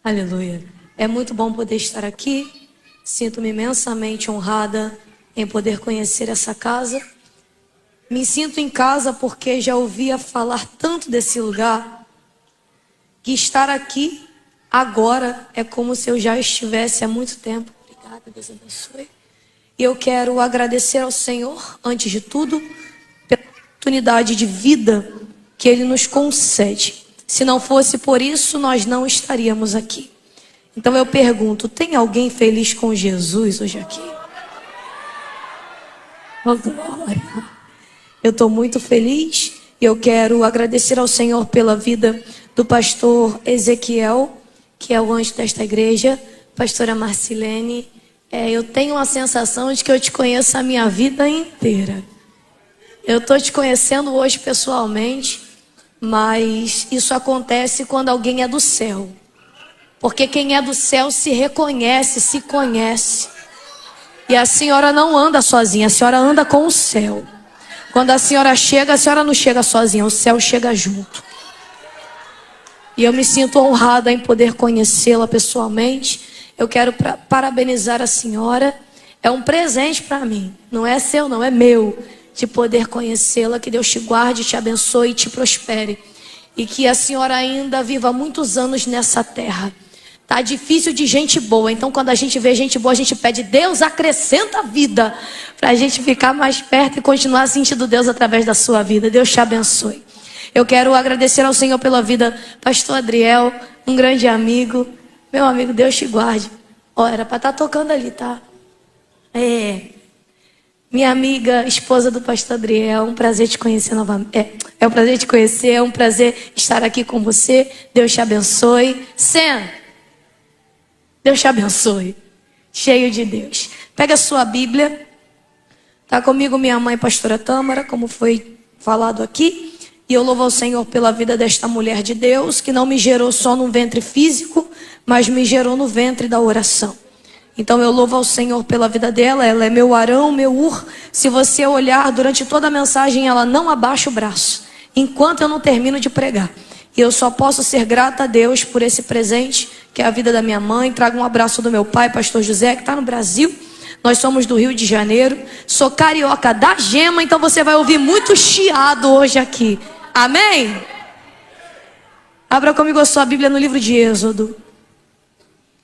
Aleluia. É muito bom poder estar aqui. Sinto-me imensamente honrada em poder conhecer essa casa. Me sinto em casa porque já ouvia falar tanto desse lugar, que estar aqui agora é como se eu já estivesse há muito tempo. Obrigada, Deus abençoe. E eu quero agradecer ao Senhor, antes de tudo, pela oportunidade de vida que Ele nos concede. Se não fosse por isso, nós não estaríamos aqui. Então eu pergunto, tem alguém feliz com Jesus hoje aqui? Oh, glória! Eu estou muito feliz e eu quero agradecer ao Senhor pela vida do pastor Ezequiel, que é o anjo desta igreja, pastora Marcilene. Eu tenho a sensação de que eu te conheço a minha vida inteira. Eu estou te conhecendo hoje pessoalmente, mas isso acontece quando alguém é do céu. Porque quem é do céu se reconhece, se conhece. E a senhora não anda sozinha, a senhora anda com o céu. Quando a senhora não chega sozinha, o céu chega junto. E eu me sinto honrada em poder conhecê-la pessoalmente. Eu quero parabenizar a senhora. É um presente para mim. Não é seu, não, é meu. De poder conhecê-la. Que Deus te guarde, te abençoe e te prospere. E que a senhora ainda viva muitos anos nessa terra. Tá difícil de gente boa. Então quando a gente vê gente boa, a gente pede: Deus, acrescenta vida. Para a gente ficar mais perto e continuar sentindo Deus através da sua vida. Deus te abençoe. Eu quero agradecer ao Senhor pela vida do pastor Adriel, um grande amigo. Meu amigo, Deus te guarde. Ó, era para estar tocando ali, tá? Minha amiga, esposa do pastor Adriel, um prazer te conhecer novamente. É um prazer te conhecer, é um prazer estar aqui com você. Deus te abençoe. Sen, Deus te abençoe. Cheio de Deus. Pega a sua Bíblia. Tá comigo minha mãe, pastora Tâmara, como foi falado aqui. E eu louvo ao Senhor pela vida desta mulher de Deus, que não me gerou só no ventre físico, mas me gerou no ventre da oração. Então eu louvo ao Senhor pela vida dela. Ela é meu Arão, meu Ur. Se você olhar durante toda a mensagem, ela não abaixa o braço, enquanto eu não termino de pregar. E eu só posso ser grata a Deus por esse presente, que é a vida da minha mãe. Trago um abraço do meu pai, pastor José, que está no Brasil. Nós somos do Rio de Janeiro. Sou carioca da Gema, então você vai ouvir muito chiado hoje aqui. Amém? Abra comigo a sua Bíblia no livro de Êxodo.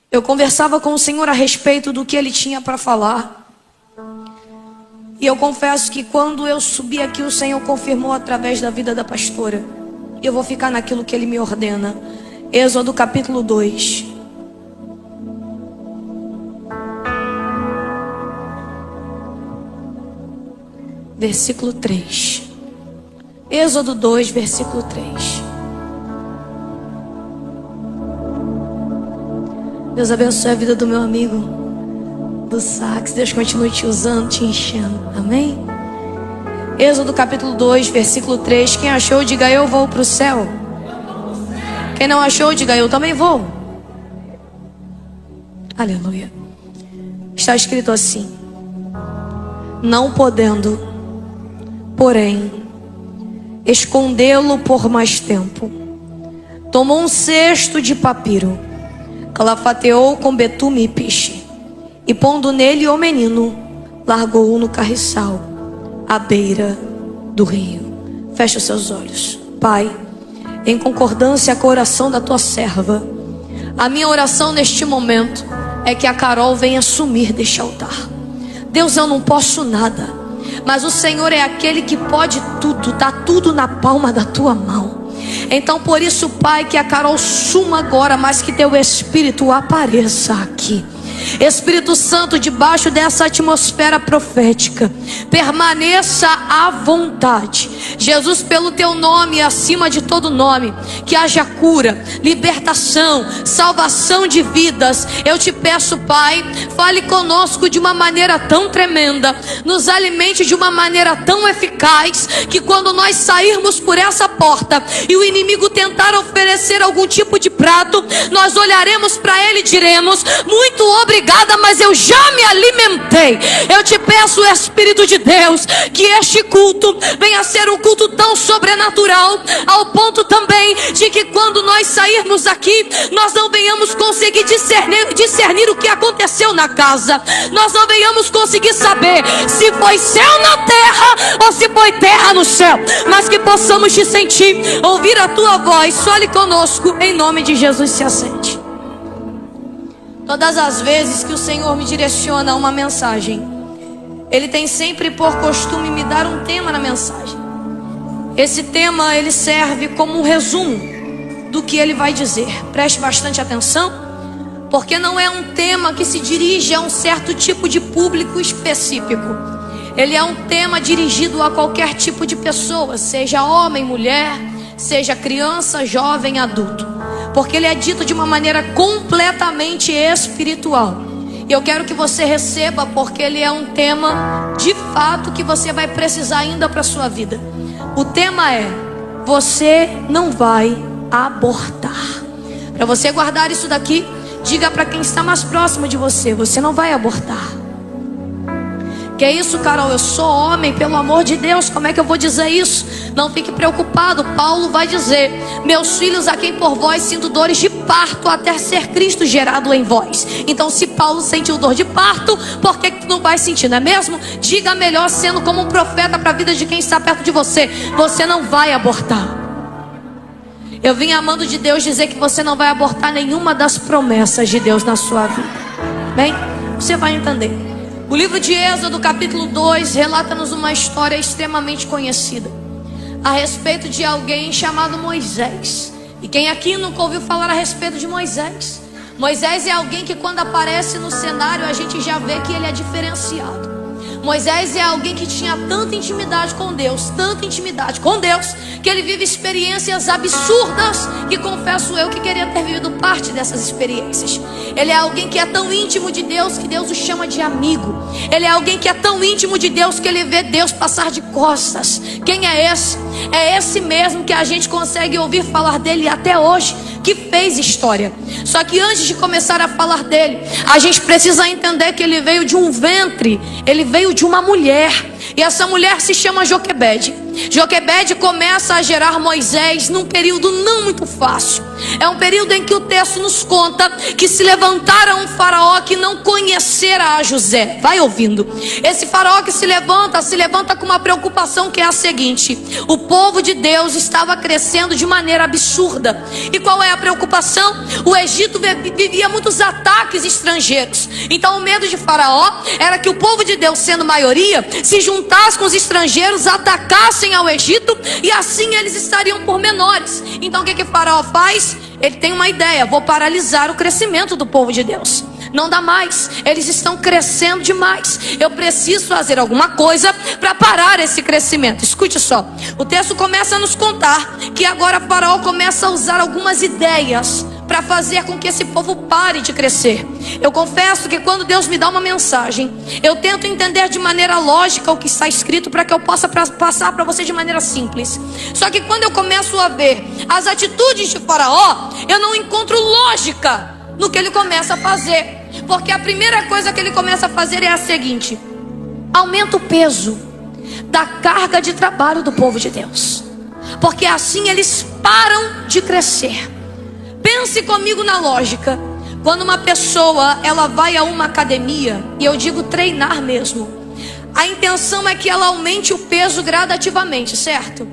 Eu conversava com o Senhor a respeito do que Ele tinha para falar. E eu confesso que quando eu subi aqui, o Senhor confirmou através da vida da pastora. Eu vou ficar naquilo que Ele me ordena. Êxodo capítulo 2. Versículo 3. Êxodo 2, versículo 3. Deus abençoe a vida do meu amigo do sax. Deus continue te usando, te enchendo. Amém? Êxodo capítulo 2, versículo 3. Quem achou, diga: eu vou para o céu. Quem não achou, diga: eu também vou. Aleluia. Está escrito assim: não podendo, porém, escondê-lo por mais tempo, tomou um cesto de papiro, calafateou com betume e piche, e pondo nele o menino, largou-o no carriçal, à beira do rio. Fecha os seus olhos. Pai, em concordância com a oração da tua serva, a minha oração neste momento é que a Carol venha sumir deste altar. Deus, eu não posso nada, mas o Senhor é aquele que pode tudo, tá tudo na palma da tua mão. Então por isso, Pai, que a Carol suma agora, mas que teu Espírito apareça aqui. Espírito Santo, debaixo dessa atmosfera profética, permaneça à vontade. Jesus, pelo teu nome e acima de todo nome, que haja cura, libertação, salvação de vidas. Eu te peço, Pai, fale conosco de uma maneira tão tremenda, nos alimente de uma maneira tão eficaz, que quando nós sairmos por essa porta e o inimigo tentar oferecer algum tipo de prato, nós olharemos para ele e diremos: muito obrigado, obrigada, mas eu já me alimentei. Eu te peço, Espírito de Deus, que este culto venha a ser um culto tão sobrenatural, ao ponto também de que quando nós sairmos daqui, nós não venhamos conseguir discernir o que aconteceu na casa. Nós não venhamos conseguir saber se foi céu na terra ou se foi terra no céu, mas que possamos te sentir, ouvir a tua voz. Fale conosco, em nome de Jesus. Se assente. Todas as vezes que o Senhor me direciona a uma mensagem, Ele tem sempre por costume me dar um tema na mensagem. Esse tema, ele serve como um resumo do que Ele vai dizer. Preste bastante atenção, porque não é um tema que se dirige a um certo tipo de público específico. Ele é um tema dirigido a qualquer tipo de pessoa, seja homem, mulher, seja criança, jovem, adulto, porque ele é dito de uma maneira completamente espiritual. E eu quero que você receba, porque ele é um tema de fato que você vai precisar ainda para a sua vida. O tema é: você não vai abortar. Para você guardar isso daqui, diga para quem está mais próximo de você: você não vai abortar. Que é isso, Carol? Eu sou homem, pelo amor de Deus, como é que eu vou dizer isso? Não fique preocupado, Paulo vai dizer: meus filhos, a quem por vós sinto dores de parto, até ser Cristo gerado em vós. Então, se Paulo sentiu dor de parto, por que tu não vai sentir, não é mesmo? Diga melhor, sendo como um profeta para a vida de quem está perto de você: você não vai abortar. Eu vim amando de Deus dizer que você não vai abortar nenhuma das promessas de Deus na sua vida. Bem, você vai entender. O livro de Êxodo, capítulo 2, relata-nos uma história extremamente conhecida a respeito de alguém chamado Moisés. E quem aqui nunca ouviu falar a respeito de Moisés? Moisés é alguém que, quando aparece no cenário, a gente já vê que ele é diferenciado. Moisés é alguém que tinha tanta intimidade com Deus, que ele vive experiências absurdas, que confesso eu que queria ter vivido parte dessas experiências. Ele é alguém que é tão íntimo de Deus que Deus o chama de amigo. Ele é alguém que é tão íntimo de Deus que ele vê Deus passar de costas. Quem é esse? É esse mesmo que a gente consegue ouvir falar dele até hoje, que fez história. Só que antes de começar a falar dele, a gente precisa entender que ele veio de um ventre, ele veio de uma mulher. E essa mulher se chama Joquebede. Joquebede começa a gerar Moisés num período não muito fácil. É um período em que o texto nos conta que se levantara um faraó que não conhecera a José. Vai ouvindo. Esse faraó que se levanta com uma preocupação que é a seguinte: o povo de Deus estava crescendo de maneira absurda. E qual é a preocupação? O Egito vivia muitos ataques estrangeiros. Então o medo de faraó era que o povo de Deus, sendo maioria, se juntasse com os estrangeiros, atacassem ao Egito, e assim eles estariam por menores. Então o que faraó faz? Ele tem uma ideia: vou paralisar o crescimento do povo de Deus. Não dá mais, eles estão crescendo demais. Eu preciso fazer alguma coisa para parar esse crescimento. Escute só, o texto começa a nos contar que agora faraó começa a usar algumas ideias para fazer com que esse povo pare de crescer. Eu confesso que quando Deus me dá uma mensagem, eu tento entender de maneira lógica o que está escrito, para que eu possa passar para você de maneira simples. Só que quando eu começo a ver as atitudes de faraó, eu não encontro lógica no que ele começa a fazer. Porque a primeira coisa que ele começa a fazer é a seguinte: aumenta o peso da carga de trabalho do povo de Deus, porque assim eles param de crescer. Pense comigo na lógica. Quando uma pessoa ela vai a uma academia, e eu digo treinar mesmo, a intenção é que ela aumente o peso gradativamente, certo?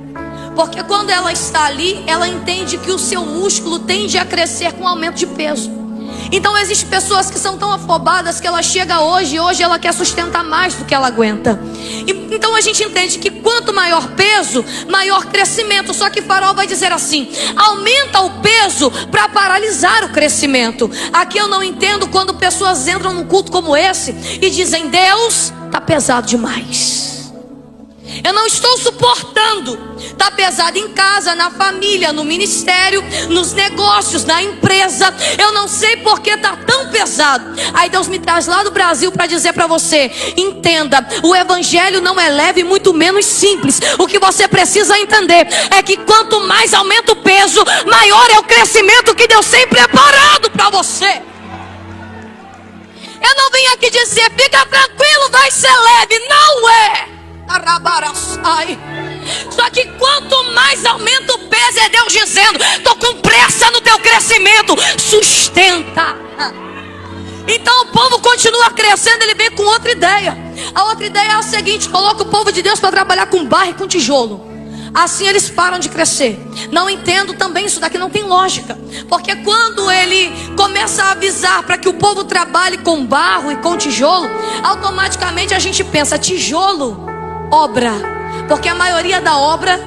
Porque quando ela está ali, ela entende que o seu músculo tende a crescer com aumento de peso. Então existem pessoas que são tão afobadas que ela chega hoje ela quer sustentar mais do que ela aguenta. Então a gente entende que quanto maior peso, maior crescimento. Só que faraó vai dizer assim: aumenta o peso para paralisar o crescimento. Aqui eu não entendo quando pessoas entram num culto como esse e dizem: Deus, está pesado demais. Eu não estou suportando. Está pesado em casa, na família, no ministério, nos negócios, na empresa. Eu não sei porque está tão pesado. Aí Deus me traz lá do Brasil para dizer para você: entenda, o evangelho não é leve, muito menos simples. O que você precisa entender é que quanto mais aumenta o peso, maior é o crescimento que Deus tem preparado para você. não vim aqui dizer, fica tranquilo, vai ser leve. Não é. Arabaraçai. Só que quanto mais aumenta o peso, é Deus dizendo, estou com pressa no teu crescimento, sustenta. Então o povo continua crescendo, ele vem com outra ideia. A outra ideia é a seguinte: coloca o povo de Deus para trabalhar com barro e com tijolo. Assim eles param de crescer. Não entendo também, isso daqui não tem lógica. Porque quando ele começa a avisar para que o povo trabalhe com barro e com tijolo, automaticamente a gente pensa, tijolo, obra. Porque a maioria da obra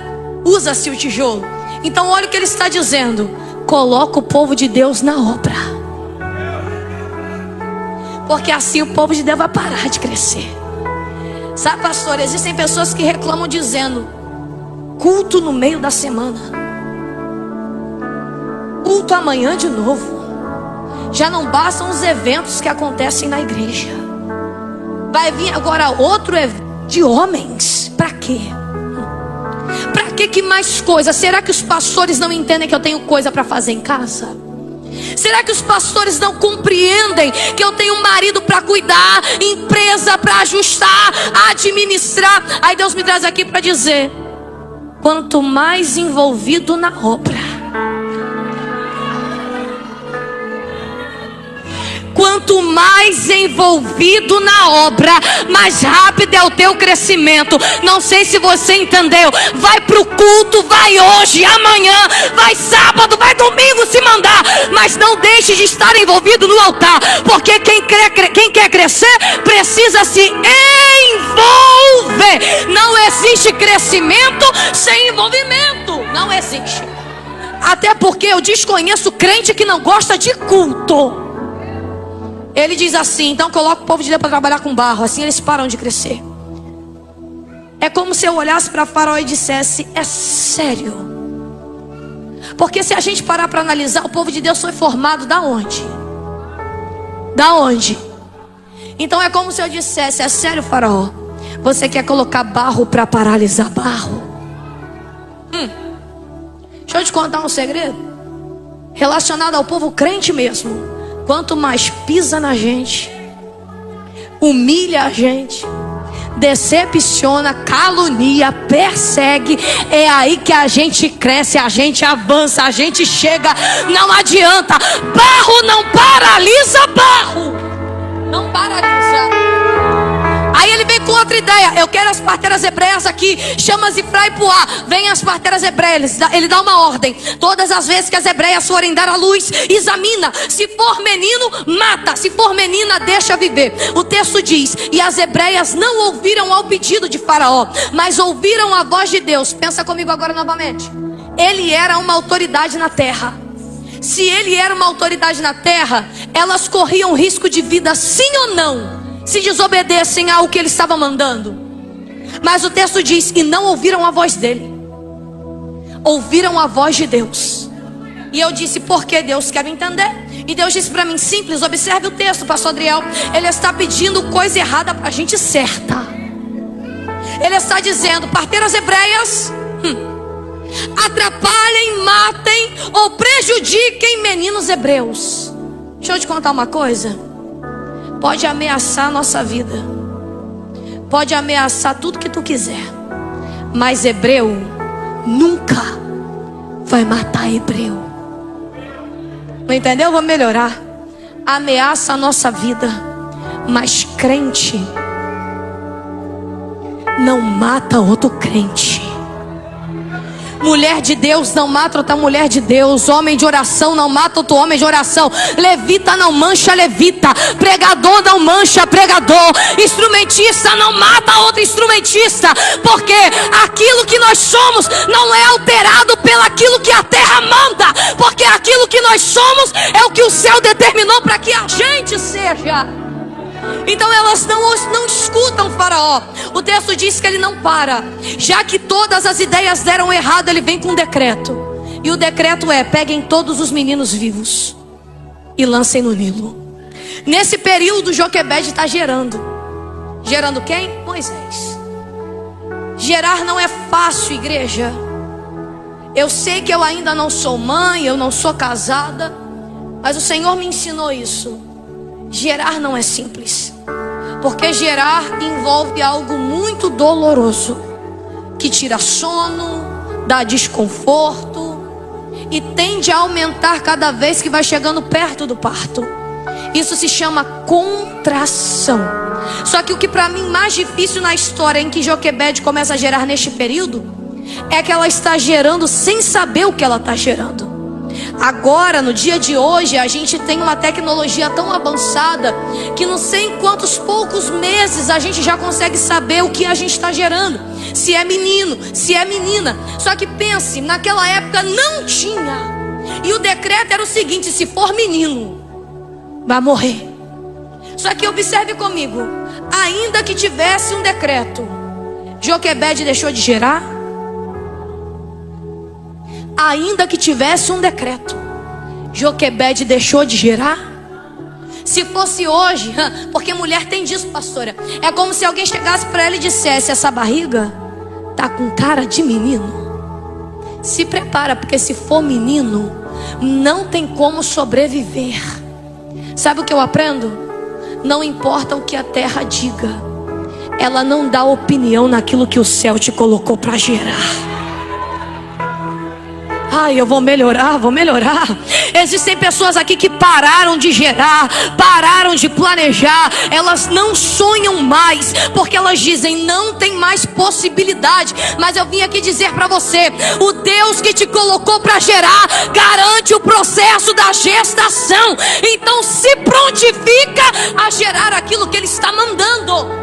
usa-se o tijolo. Então olha o que ele está dizendo: coloca o povo de Deus na obra. Porque assim o povo de Deus vai parar de crescer. Sabe, pastor, existem pessoas que reclamam dizendo: culto no meio da semana, culto amanhã de novo. Já não bastam os eventos que acontecem na igreja, vai vir agora outro evento de homens. Para quê? Para que mais coisa? Será que os pastores não entendem que eu tenho coisa para fazer em casa? Será que os pastores não compreendem que eu tenho um marido para cuidar, empresa para ajustar, administrar? Aí Deus me traz aqui para dizer: quanto mais envolvido na obra, quanto mais envolvido na obra, mais rápido é o teu crescimento. Não sei se você entendeu. Vai pro culto, vai hoje, amanhã, vai sábado, vai domingo se mandar, mas não deixe de estar envolvido no altar. Porque quem quer crescer precisa se envolver. Não existe crescimento sem envolvimento. Não existe. Até porque eu desconheço crente que não gosta de culto. Ele diz assim: então coloca o povo de Deus para trabalhar com barro, assim eles param de crescer. É como se eu olhasse para Faraó e dissesse: é sério? Porque se a gente parar para analisar, o povo de Deus foi formado da onde? Da onde? Então é como se eu dissesse: é sério, Faraó? Você quer colocar barro para paralisar barro? Deixa eu te contar um segredo relacionado ao povo crente mesmo. Quanto mais pisa na gente, humilha a gente, decepciona, calunia, persegue, é aí que a gente cresce, a gente avança, a gente chega. Não adianta. Barro não paralisa barro. Não paralisa. Aí ele vem com outra ideia: eu quero as parteiras hebreias aqui, chama Zifra e Puá. Vem as parteiras hebreias. Ele dá uma ordem: todas as vezes que as hebreias forem dar à luz, examina. Se for menino, mata. Se for menina, deixa viver. O texto diz: e as hebreias não ouviram ao pedido de Faraó, mas ouviram a voz de Deus. Pensa comigo agora novamente. Ele era uma autoridade na terra. Se ele era uma autoridade na terra, elas corriam risco de vida, sim ou não, se desobedecem ao que ele estava mandando. Mas o texto diz: e não ouviram a voz dele, ouviram a voz de Deus. E eu disse: por que, Deus? Quero entender. E Deus disse para mim: simples, observe o texto, pastor Adriel. Ele está pedindo coisa errada para a gente certa. Ele está dizendo: parteiras hebreias, atrapalhem, matem ou prejudiquem meninos hebreus. Deixa eu te contar uma coisa. Pode ameaçar a nossa vida, pode ameaçar tudo que tu quiser, mas hebreu nunca vai matar hebreu. Não entendeu? Vou melhorar. Ameaça a nossa vida, mas crente não mata outro crente. Mulher de Deus não mata outra mulher de Deus. Homem de oração não mata outro homem de oração. Levita não mancha levita. Pregador não mancha pregador. Instrumentista não mata outro instrumentista. Porque aquilo que nós somos não é alterado pelaquilo que a terra manda. Porque aquilo que nós somos é o que o céu determinou para que a gente seja. Então elas não escutam Faraó. O texto diz que ele não para. Já que todas as ideias deram errado, ele vem com um decreto. E o decreto é: peguem todos os meninos vivos e lancem no Nilo. Nesse período Joquebede está gerando. Gerando quem? Moisés. Gerar não é fácil, igreja. Eu sei que eu ainda não sou mãe, eu não sou casada, mas o Senhor me ensinou isso. Gerar não é simples, porque gerar envolve algo muito doloroso, que tira sono, dá desconforto e tende a aumentar cada vez que vai chegando perto do parto. Isso se chama contração. Só que o que para mim mais difícil na história em que Joquebede começa a gerar neste período é que ela está gerando sem saber o que ela está gerando. Agora, no dia de hoje, a gente tem uma tecnologia tão avançada que não sei em quantos poucos meses a gente já consegue saber o que a gente está gerando, se é menino, se é menina. Só que pense, naquela época não tinha, e o decreto era o seguinte: se for menino, vai morrer. Só que observe comigo, ainda que tivesse um decreto, Joquebede deixou de gerar? Ainda que tivesse um decreto, Joquebede deixou de gerar? Se fosse hoje, porque mulher tem disso, pastora, é como se alguém chegasse para ela e dissesse: essa barriga tá com cara de menino. Se prepara, porque se for menino, não tem como sobreviver. Sabe o que eu aprendo? Não importa o que a terra diga, ela não dá opinião naquilo que o céu te colocou para gerar. Ai, eu vou melhorar, vou melhorar. Existem pessoas aqui que pararam de gerar, pararam de planejar. Elas não sonham mais, porque elas dizem: não tem mais possibilidade. Mas eu vim aqui dizer para você: o Deus que te colocou para gerar garante o processo da gestação. Então se prontifica a gerar aquilo que Ele está mandando.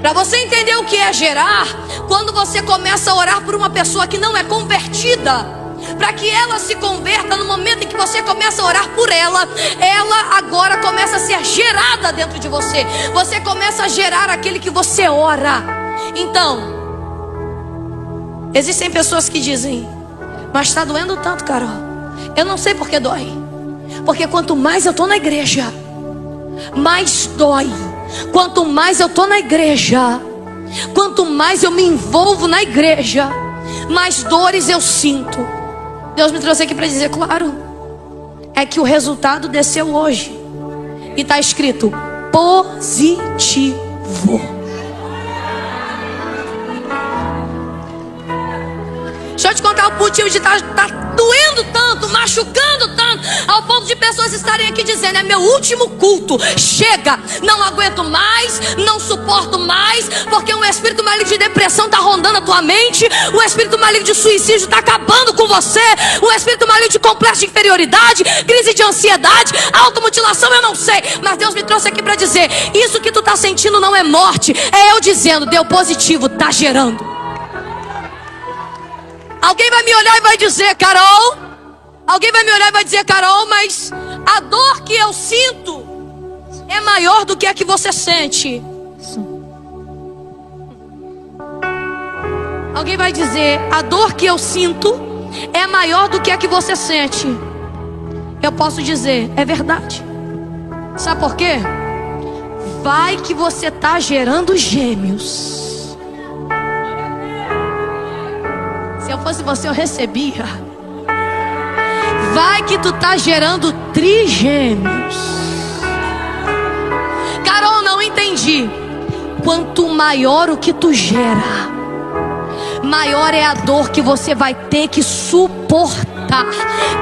Para você entender o que é gerar, quando você começa a orar por uma pessoa que não é convertida, para que ela se converta, no momento em que você começa a orar por ela, ela agora começa a ser gerada dentro de você. Você começa a gerar aquele que você ora. Então, existem pessoas que dizem: mas está doendo tanto, Carol. Eu não sei por que dói, porque quanto mais eu estou na igreja, mais dói. Quanto mais eu estou na igreja, quanto mais eu me envolvo na igreja, mais dores eu sinto. Deus me trouxe aqui para dizer: claro, é que o resultado desceu hoje e está escrito positivo. Deixa eu te contar o motivo de estar doendo tanto, machucando tanto, ao ponto de pessoas estarem aqui dizendo: é meu último culto, chega, não aguento mais, não suporto mais, porque um espírito maligno de depressão está rondando a tua mente, o espírito maligno de suicídio está acabando com você, o espírito maligno de complexo de inferioridade, crise de ansiedade, automutilação, eu não sei, mas Deus me trouxe aqui para dizer: isso que tu está sentindo não é morte, é eu dizendo: deu positivo, está gerando. Alguém vai me olhar e vai dizer: Carol, alguém vai me olhar e vai dizer: Carol, mas a dor que eu sinto é maior do que a que você sente. Alguém vai dizer: a dor que eu sinto é maior do que a que você sente. Eu posso dizer: é verdade. Sabe por quê? Vai que você está gerando gêmeos. Se eu fosse você, eu recebia. Vai que tu tá gerando trigêmeos. Carol, não entendi. Quanto maior o que tu gera, maior é a dor que você vai ter que suportar.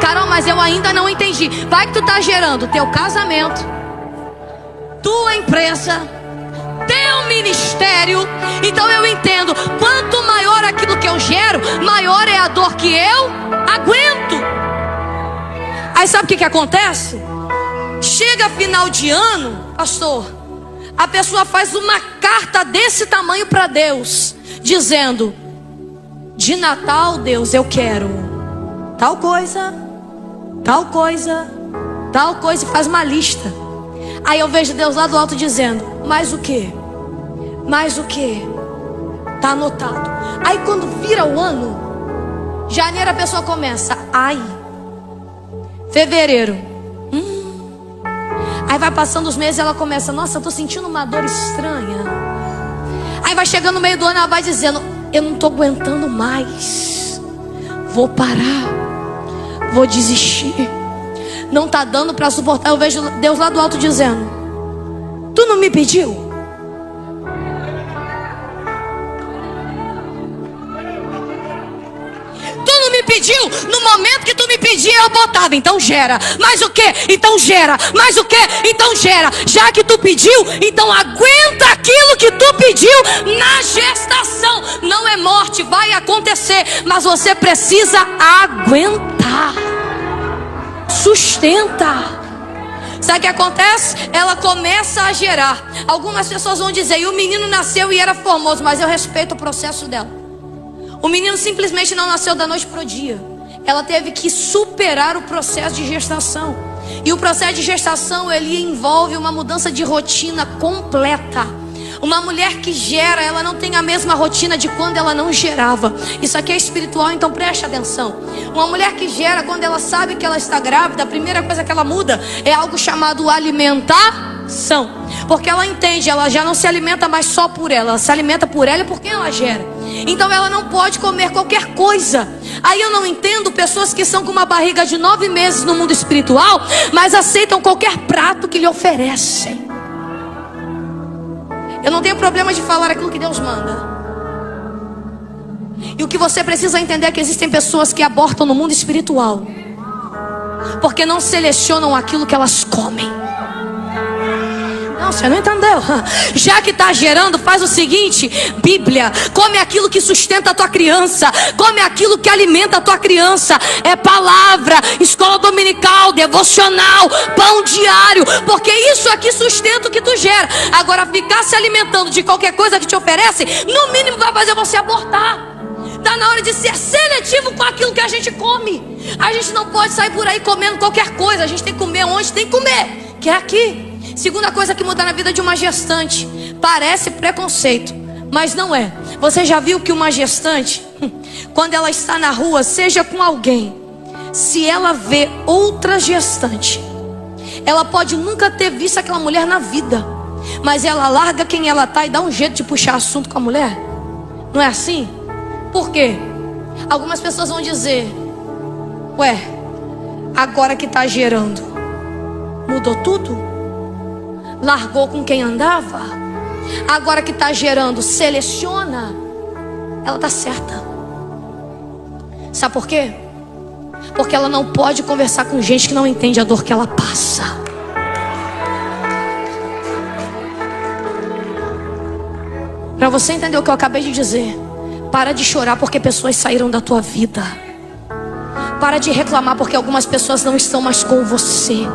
Carol, mas eu ainda não entendi. Vai que tu tá gerando teu casamento, tua empresa, teu ministério. Então eu entendo: quanto maior aquilo que eu gero, maior é a dor que eu aguento. Aí sabe o que acontece? Chega final de ano, pastor, a pessoa faz uma carta desse tamanho para Deus, dizendo: de Natal, Deus, eu quero tal coisa, tal coisa, tal coisa, e faz uma lista. Aí eu vejo Deus lá do alto dizendo: mais o quê? Mais o quê? Tá anotado. Aí quando vira o ano, janeiro a pessoa começa: ai, fevereiro, aí vai passando os meses e ela começa: nossa, eu tô sentindo uma dor estranha. Aí vai chegando no meio do ano, ela vai dizendo: eu não tô aguentando mais, vou parar, vou desistir. não está dando para suportar. Eu vejo Deus lá do alto dizendo: tu não me pediu? Tu não me pediu? No momento que tu me pedia, eu botava. Então gera. Mais o que? Então gera. Mais o que? Então gera. Já que tu pediu, então aguenta aquilo que tu pediu na gestação. Não é morte, vai acontecer, mas você precisa aguentar. Sustenta. Sabe o que acontece? Ela começa a gerar. Algumas pessoas vão dizer: e o menino nasceu e era formoso. Mas eu respeito o processo dela. O menino simplesmente não nasceu da noite para o dia. Ela teve que superar o processo de gestação. E o processo de gestação, ele envolve uma mudança de rotina completa. Uma mulher que gera, ela não tem a mesma rotina de quando ela não gerava. Isso aqui é espiritual, então preste atenção. Uma mulher que gera, quando ela sabe que ela está grávida, a primeira coisa que ela muda é algo chamado alimentação. Porque ela entende, ela já não se alimenta mais só por ela se alimenta por ela e por quem ela gera. Então ela não pode comer qualquer coisa. Aí eu não entendo pessoas que são com uma barriga de 9 meses no mundo espiritual, mas aceitam qualquer prato que lhe oferecem. Eu não tenho problema de falar aquilo que Deus manda. E o que você precisa entender é que existem pessoas que abortam no mundo espiritual porque não selecionam aquilo que elas comem. Não, você não entendeu. Já que está gerando, faz o seguinte: Bíblia, come aquilo que sustenta a tua criança, come aquilo que alimenta a tua criança. É palavra, escola dominical, devocional, pão diário, porque isso aqui sustenta o que tu gera. Agora, ficar se alimentando de qualquer coisa que te oferece, no mínimo vai fazer você abortar. Está na hora de ser seletivo com aquilo que a gente come. A gente não pode sair por aí comendo qualquer coisa. A gente tem que comer onde tem que comer, que é aqui. Segunda coisa que muda na vida de uma gestante. Parece preconceito, mas não é. Você já viu que uma gestante, quando ela está na rua, seja com alguém, se ela vê outra gestante, ela pode nunca ter visto aquela mulher na vida, mas ela larga quem ela está e dá um jeito de puxar assunto com a mulher. Não é assim? Por quê? Algumas pessoas vão dizer: ué, agora que está gerando, mudou tudo? Largou com quem andava? Agora que está gerando, seleciona? Ela está certa. Sabe por quê? Porque ela não pode conversar com gente que não entende a dor que ela passa. Para você entender o que eu acabei de dizer, para de chorar porque pessoas saíram da tua vida. Para de reclamar porque algumas pessoas não estão mais com você.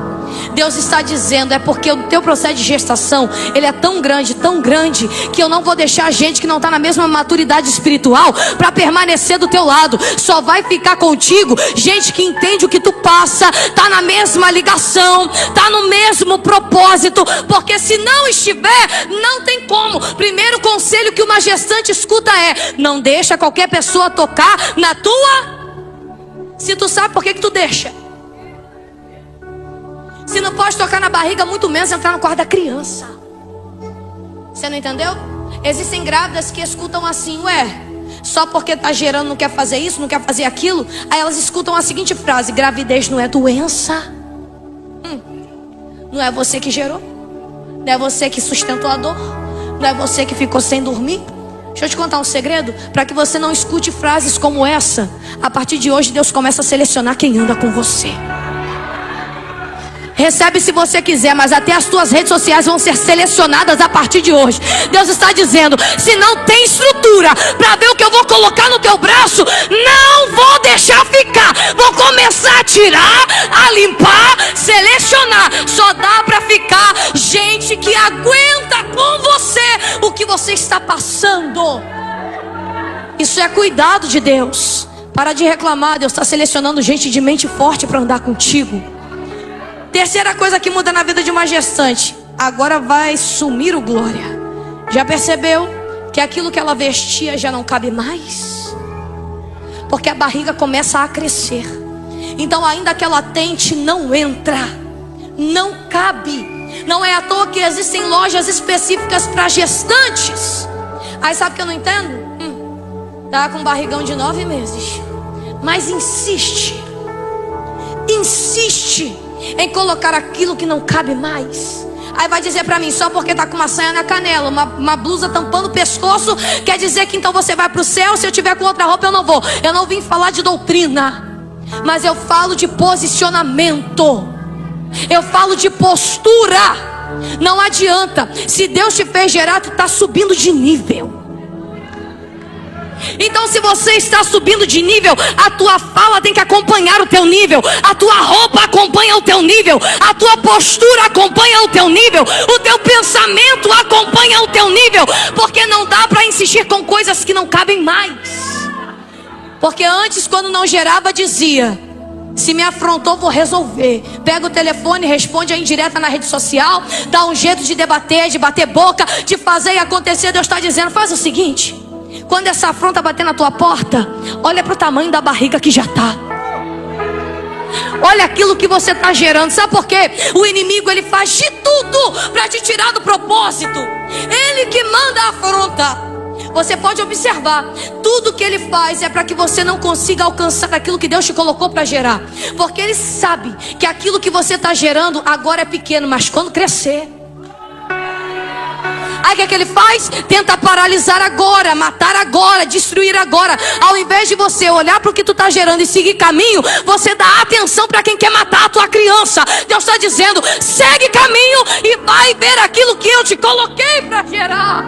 Deus está dizendo: é porque o teu processo de gestação, ele é tão grande, que eu não vou deixar gente que não está na mesma maturidade espiritual para permanecer do teu lado. Só vai ficar contigo gente que entende o que tu passa, está na mesma ligação, está no mesmo propósito. Porque se não estiver, não tem como. Primeiro conselho que uma gestante escuta é: não deixa qualquer pessoa tocar na tua. Se tu sabe, por que tu deixa? Se não pode tocar na barriga, muito menos entrar no quarto da criança. Você não entendeu? Existem grávidas que escutam assim: ué, só porque tá gerando não quer fazer isso, não quer fazer aquilo. Aí elas escutam a seguinte frase: gravidez não é doença. Não é você que gerou, não é você que sustentou a dor, não é você que ficou sem dormir. Deixa eu te contar um segredo, para que você não escute frases como essa. A partir de hoje, Deus começa a selecionar quem anda com você. Recebe se você quiser, mas até as tuas redes sociais vão ser selecionadas a partir de hoje. Deus está dizendo: se não tem estrutura para ver o que eu vou colocar no teu braço, não vou deixar ficar. Vou começar a tirar, a limpar, selecionar. Só dá para ficar gente que aguenta com você o que você está passando. Isso é cuidado de Deus. Para de reclamar, Deus está selecionando gente de mente forte para andar contigo. Terceira coisa que muda na vida de uma gestante: agora vai sumir o glória. Já percebeu que aquilo que ela vestia já não cabe mais? Porque a barriga começa a crescer. Então ainda que ela tente, não entra, não cabe. Não é à toa que existem lojas específicas para gestantes. Aí sabe o que eu não entendo? Tá com um barrigão de 9 meses, mas insiste em colocar aquilo que não cabe mais. Aí vai dizer pra mim, só porque tá com uma saia na canela, uma blusa tampando o pescoço, quer dizer que então você vai pro céu? Se eu tiver com outra roupa eu não vou. Eu não vim falar de doutrina, mas eu falo de posicionamento. Eu falo de postura. Não adianta. Se Deus te fez gerar, tu está subindo de nível. Então se você está subindo de nível, a tua fala tem que acompanhar o teu nível. A tua roupa acompanha o teu nível. A tua postura acompanha o teu nível. O teu pensamento acompanha o teu nível. Porque não dá para insistir com coisas que não cabem mais. Porque antes, quando não gerava, dizia: se me afrontou, vou resolver. Pega o telefone, responde a indireta na rede social, dá um jeito de debater, de bater boca, de fazer e acontecer. Deus está dizendo: faz o seguinte, quando essa afronta bater na tua porta, olha para o tamanho da barriga que já está. Olha aquilo que você está gerando. Sabe por quê? O inimigo, ele faz de tudo para te tirar do propósito. Ele que manda a afronta. Você pode observar, tudo que ele faz é para que você não consiga alcançar aquilo que Deus te colocou para gerar. Porque ele sabe que aquilo que você está gerando agora é pequeno, mas quando crescer, aí o que é que ele faz? Tenta paralisar agora, matar agora, destruir agora. Ao invés de você olhar para o que tu está gerando e seguir caminho, você dá atenção para quem quer matar a tua criança. Deus está dizendo: segue caminho e vai ver aquilo que eu te coloquei para gerar.